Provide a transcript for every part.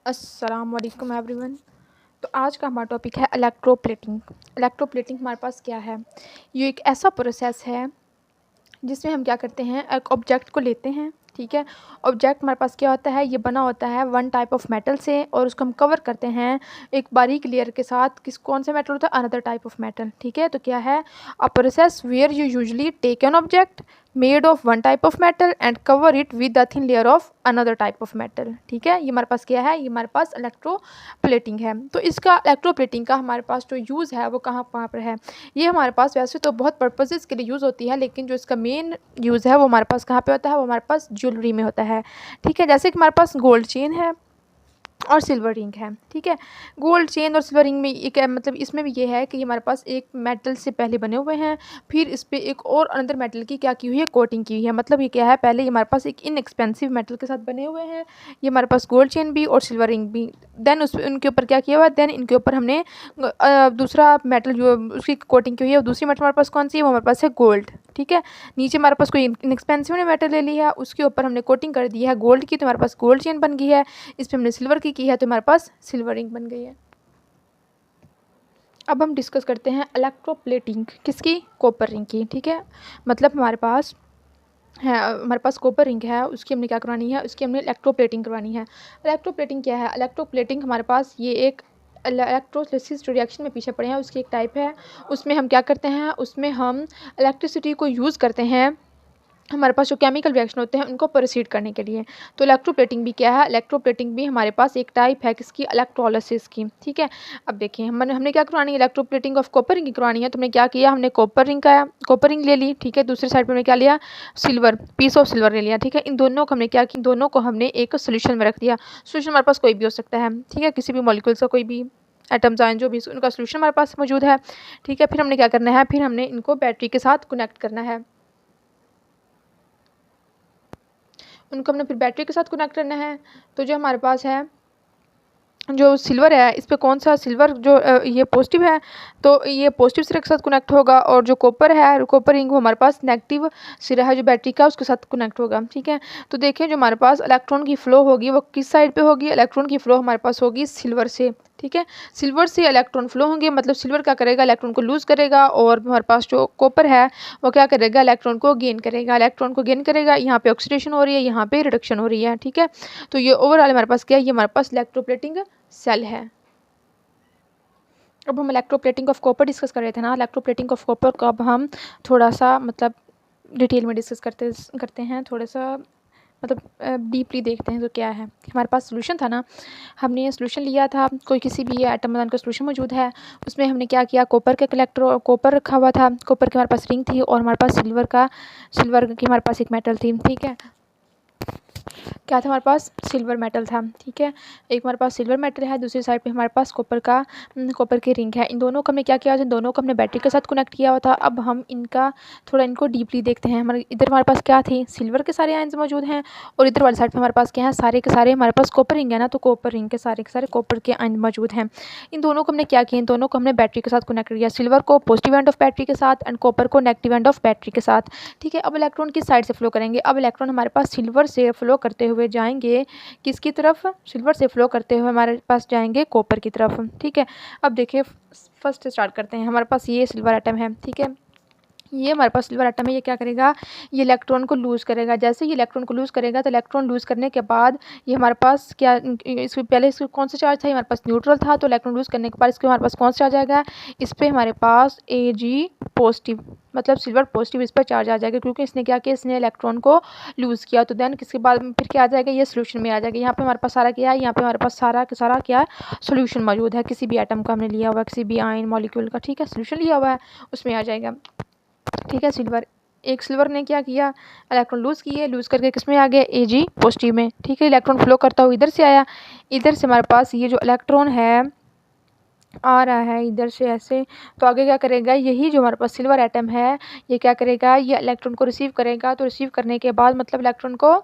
अस्सलाम वालेकुम एवरीवन। तो आज का हमारा टॉपिक है इलेक्ट्रोप्लेटिंग। इलेक्ट्रोप्लेटिंग हमारे पास क्या है? ये एक ऐसा प्रोसेस है जिसमें हम क्या करते हैं, एक ऑब्जेक्ट को लेते हैं। ठीक है, ऑब्जेक्ट हमारे पास क्या होता है, ये बना होता है वन टाइप ऑफ मेटल से, और उसको हम कवर करते हैं एक बारीक लेयर के साथ। कौन सा मेटल होता है? Another type of metal. ठीक है, तो क्या है, a process where you usually take an object made of one type of metal and cover it with the thin layer of another type of metal. ठीक है, ये हमारे पास क्या है, ये हमारे पास इलेक्ट्रोप्लेटिंग है। तो इसका इलेक्ट्रोप्लेटिंग का हमारे पास जो यूज़ है वो कहाँ कहाँ पर है? ये हमारे पास वैसे तो बहुत पर्पसेस के लिए यूज़ होती है, लेकिन जो इसका मेन यूज़ है वो हमारे पास कहाँ पे होता है? वो हमारे पास ज्वेलरी में होता है। ठीक है, जैसे कि हमारे पास गोल्ड चेन है और सिल्वर रिंग है। ठीक है, गोल्ड चेन और सिल्वर रिंग में एक मतलब इसमें भी ये है कि हमारे पास एक मेटल से पहले बने हुए हैं, फिर इस पे एक और अनदर मेटल की क्या की हुई है, कोटिंग की हुई है। मतलब ये क्या है, पहले ये हमारे पास एक इनएक्सपेंसिव मेटल के साथ बने हुए हैं, ये हमारे पास गोल्ड चेन भी और सिल्वर रिंग भी। देन उस उनके ऊपर क्या किया हुआ है, देन इनके ऊपर हमने दूसरा मेटल जो उसकी कोटिंग की हुई है, और दूसरी मेटल हमारे पास कौन सी है, वो हमारे पास है गोल्ड। ठीक है, नीचे हमारे पास कोई इनएक्सपेंसिव ने मेटल ले लिया है, उसके ऊपर हमने कोटिंग कर दी है गोल्ड की, तो हमारे पास गोल्ड चेन बन गई है। इस पे हमने सिल्वर की है, तो हमारे पास सिल्वर रिंग बन गई है। अब हम डिस्कस करते हैं इलेक्ट्रोप्लेटिंग किसकी, कॉपर रिंग की। ठीक है, मतलब हमारे पास है, हमारे पास कॉपर रिंग है, उसकी हमने क्या करवानी है, उसकी हमने इलेक्ट्रोप्लेटिंग करवानी है। इलेक्ट्रोप्लेटिंग क्या है? इलेक्ट्रोप्लेटिंग हमारे पास ये एक इलेक्ट्रोलिसिस जो रिएक्शन में पीछे पड़े हैं उसकी एक टाइप है। उसमें हम क्या करते हैं, उसमें हम इलेक्ट्रिसिटी को यूज़ करते हैं हमारे पास जो केमिकल रिएक्शन होते हैं उनको प्रोसीड करने के लिए। तो इलेक्ट्रोप्लेटिंग भी क्या है, इलेक्ट्रोप्लेटिंग भी हमारे पास एक टाइप है किसकी, इलेक्ट्रोलिसिस की। ठीक है, अब देखिए हमने क्या करवानी है, इलेक्ट्रोप्लेटिंग ऑफ कॉपर रिंग की करवानी है। तो हमने क्या किया, हमने कॉपर रिंग ले ली। ठीक है, दूसरी साइड पर हमने क्या लिया, सिल्वर, पीस ऑफ सिल्वर ले लिया। ठीक है, इन दोनों को हमने क्या किया, दोनों को हमने एक सोल्यूशन में रख दिया। सोल्यूशन हमारे पास कोई भी हो सकता है। ठीक है, किसी भी मॉलिक्यूल्स का कोई भी एटम्स आयन जो भी उनका सोल्यूशन हमारे पास मौजूद है। ठीक है, फिर हमने क्या करना है, फिर हमने इनको बैटरी के साथ कनेक्ट करना है। उनको हमने फिर बैटरी के साथ कनेक्ट करना है। तो जो हमारे पास है, जो सिल्वर है, इस पे कौन सा सिल्वर जो ये पॉजिटिव है, तो ये पॉजिटिव सिरे के साथ कनेक्ट होगा, और जो कॉपर है, कॉपर रिंग वो हमारे पास नेगेटिव सिरा है जो बैटरी का, उसके साथ कनेक्ट होगा। ठीक है, तो देखिए जो हमारे पास इलेक्ट्रॉन की फ़्लो होगी वो किस साइड पे होगी, इलेक्ट्रॉन की फ़्लो हमारे पास होगी सिल्वर से। ठीक है, सिल्वर से इलेक्ट्रॉन फ्लो होंगे, मतलब सिल्वर क्या करेगा, इलेक्ट्रॉन को लूज़ करेगा, और हमारे पास जो कॉपर है वो क्या करेगा, इलेक्ट्रॉन को गेन करेगा। इलेक्ट्रॉन को गेन करेगा, यहाँ पे ऑक्सीडेशन हो रही है, यहाँ पे रिडक्शन हो रही है। ठीक है, तो ये ओवरऑल हमारे पास क्या है, ये हमारे पास इलेक्ट्रोप्लेटिंग सेल है। अब हम इलेक्ट्रोप्लेटिंग ऑफ कॉपर डिस्कस कर रहे थे ना, इलेक्ट्रोप्लेटिंग ऑफ कॉपर को अब हम थोड़ा सा मतलब डिटेल में डिस्कस करते हैं, थोड़ा सा मतलब डीपली देखते हैं। तो क्या है, हमारे पास सोल्यूशन था ना, हमने ये सोल्यूशन लिया था, कोई किसी भी एटम का सोल्यूशन मौजूद है, उसमें हमने क्या किया, कॉपर का कलेक्टर, कॉपर रखा हुआ था, कॉपर की हमारे पास रिंग थी, और हमारे पास सिल्वर की हमारे पास एक मेटल थी। ठीक है, क्या था हमारे पास, सिल्वर मेटल था। ठीक है, एक हमारे पास सिल्वर मेटल है, दूसरी साइड पे हमारे पास कॉपर की रिंग है। इन दोनों को हमने क्या किया, इन दोनों को हमने बैटरी के साथ कनेक्ट किया हुआ था। अब हम इनको डीपली देखते हैं। हमारे इधर हमारे पास क्या थी, सिल्वर के सारे आयन्स मौजूद हैं, और इधर वाली साइड पर हमारे पास क्या है, सारे के सारे हमारे पास कॉपर रिंग है ना, तो कॉपर रिंग के सारे कॉपर के आयन मौजूद हैं। इन दोनों को हमने क्या किया, इन दोनों को हमने बैटरी के साथ कनेक्ट किया, सिल्वर को पॉजिटिव एंड ऑफ बैटरी के साथ एंड कॉपर को नेगेटिव एंड ऑफ बैटरी के साथ। ठीक है, अब इलेक्ट्रॉन किस साइड से फ्लो करेंगे, अब इलेक्ट्रॉन हमारे पास सिल्वर से फ्लो करते हुए जाएंगे किसकी तरफ, सिल्वर से फ्लो करते हुए हमारे पास जाएंगे कॉपर की तरफ। ठीक है, अब देखिए फर्स्ट स्टार्ट करते हैं। हमारे पास ये सिल्वर एटम है। ठीक है, ये हमारे पास सिल्वर एटम है, ये क्या करेगा, ये इलेक्ट्रॉन को लूज़ करेगा। जैसे ये इलेक्ट्रॉन को लूज़ करेगा, तो इलेक्ट्रॉन लूज़ करने के बाद ये हमारे पास क्या, इसके पहले इसको कौन सा चार्ज था, हमारे पास न्यूट्रल था, तो इलेक्ट्रॉन लूज़ करने के बाद इसके हमारे पास कौन सा चार्ज आएगा, इस पर हमारे पास Ag पॉजिटिव, मतलब सिल्वर पॉजिटिव इस पर चार्ज आ जाएगा, क्योंकि इसने क्या किया, इसने इलेक्ट्रॉन को लूज़ किया। तो देन किसके बाद फिर क्या आ जाएगा, ये सोल्यूशन में आ जाएगा। यहाँ पे हमारे पास सारा क्या है, यहाँ पे हमारे पास सारा का सारा क्या सोल्यूशन मौजूद है, किसी भी एटम का हमने लिया हुआ है, किसी भी आयन मॉलिक्यूल का। ठीक है, सोल्यूशन लिया हुआ है, उसमें आ जाएगा। ठीक है, सिल्वर ने क्या किया, इलेक्ट्रॉन लूज़ करके किस में आ गया, Ag पॉजिटिव में। ठीक है, इलेक्ट्रॉन फ्लो करता हुआ इधर से आया, इधर से हमारे पास ये जो इलेक्ट्रॉन है आ रहा है इधर से ऐसे, तो आगे क्या करेगा, यही जो हमारे पास सिल्वर एटम है, ये क्या करेगा, ये इलेक्ट्रॉन को रिसीव करेगा। तो रिसीव करने के बाद मतलब इलेक्ट्रॉन को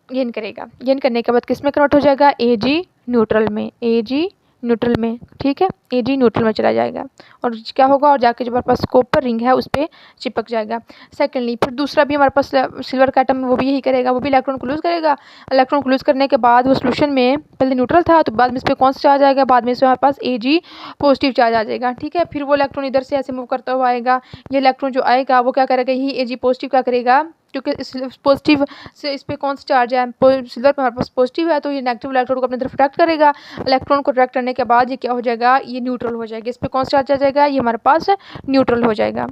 गेन करेगा, गेन करने के बाद किस में कन्वर्ट हो जाएगा, Ag न्यूट्रल में, Ag न्यूट्रल में, ठीक है, Ag न्यूट्रल में चला जाएगा और क्या होगा, और जाके जो हमारे पास कॉपर रिंग है उस पर चिपक जाएगा। सेकेंडली फिर दूसरा भी हमारे पास सिल्वर का एटम, वो भी यही करेगा, वो भी इलेक्ट्रॉन को लूज़ करेगा। इलेक्ट्रॉन को लूज़ करने के बाद वो सोल्यूशन में पहले न्यूट्रल था, तो बाद में इस पर कौन सा चार्ज आएगा, बाद में इसमें हमारे पास Ag पॉजिटिव चार्ज आ जाएगा, ठीक है। फिर वो इलेक्ट्रॉन इधर से ऐसे मूव करता हुआ आएगा, ये इलेक्ट्रॉन जो आएगा वो क्या करेगा, यही Ag पॉजिटिव क्या करेगा, क्योंकि इस पॉजिटिव से इस पर कौन सा चार्ज है, सिल्वर पे हमारे पास पॉजिटिव है, तो ये नेगेटिव इलेक्ट्रॉन को अपनी तरफ अट्रैक्ट करेगा। इलेक्ट्रॉन को अट्रैक्ट करने के बाद ये क्या हो जाएगा, ये न्यूट्रल हो जाएगा, इस पर कौन सा चार्ज आ जाएगा, ये हमारे पास न्यूट्रल हो जाएगा,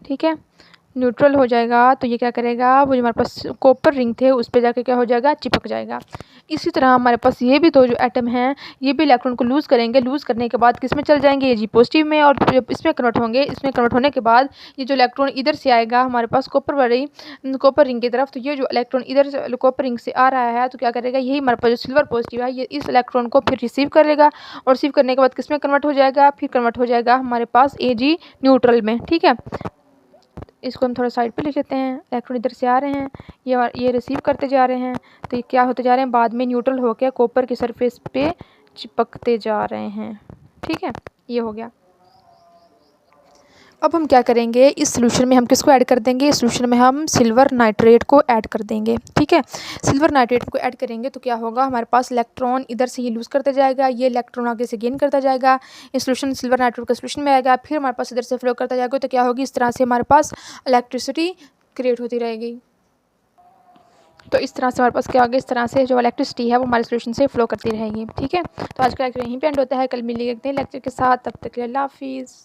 ठीक है, न्यूट्रल हो जाएगा। तो ये क्या करेगा, वो जो हमारे पास कॉपर रिंग थे उस पर जाके क्या हो जाएगा, चिपक जाएगा। इसी तरह हमारे पास ये भी दो जो एटम हैं, ये भी इलेक्ट्रॉन को लूज़ करेंगे, लूज़ करने के बाद किस में चल जाएंगे, Ag पॉजिटिव में, और जब इसमें कन्वर्ट होंगे, इसमें कन्वर्ट होने के बाद ये जो इलेक्ट्रॉन इधर से आएगा हमारे पास कॉपर रिंग की तरफ, तो ये जो इलेक्ट्रॉन इधर से कॉपर रिंग से आ रहा है, तो क्या करेगा, यही हमारे पास जो सिल्वर पॉजिटिव है, ये इस इलेक्ट्रॉन को फिर रिसीव कर लेगा, और रिसीव करने के बाद किस में कन्वर्ट हो जाएगा, फिर कन्वर्ट हो जाएगा हमारे पास Ag न्यूट्रल में, ठीक है। इसको हम थोड़ा साइड पे लिख लेते हैं, इलेक्ट्रॉन इधर से आ रहे हैं, ये रिसीव करते जा रहे हैं, तो ये क्या होते जा रहे हैं, बाद में न्यूट्रल होकर कॉपर की सरफेस पे चिपकते जा रहे हैं, ठीक है, ये हो गया। अब हम क्या करेंगे, इस सोल्यूशन में हम किसको ऐड कर देंगे, इस सोल्यूशन में हम सिल्वर नाइट्रेट को ऐड कर देंगे, ठीक है। सिल्वर नाइट्रेट को ऐड करेंगे तो क्या होगा, हमारे पास इलेक्ट्रॉन इधर से ये लूज़ करता जाएगा, ये इलेक्ट्रॉन आगे से गेन करता जाएगा, इस सोल्यूशन सिल्वर नाइट्रेट का सोल्यूशन में आएगा, फिर हमारे पास इधर से फ्लो करता जाएगा, तो क्या होगी, इस तरह से हमारे पास इलेक्ट्रिसिटी क्रिएट होती रहेगी। तो इस तरह से हमारे पास क्या होगा, इस तरह से जो इलेक्ट्रिसिटी है वो हमारे सोल्यूशन से फ्लो करती रहेगी, ठीक है। तो आज का लेक्चर यहीं पे एंड होता है, कल मिलेंगे लेक्चर के साथ, तब तक के लिए अल्लाह हाफिज़।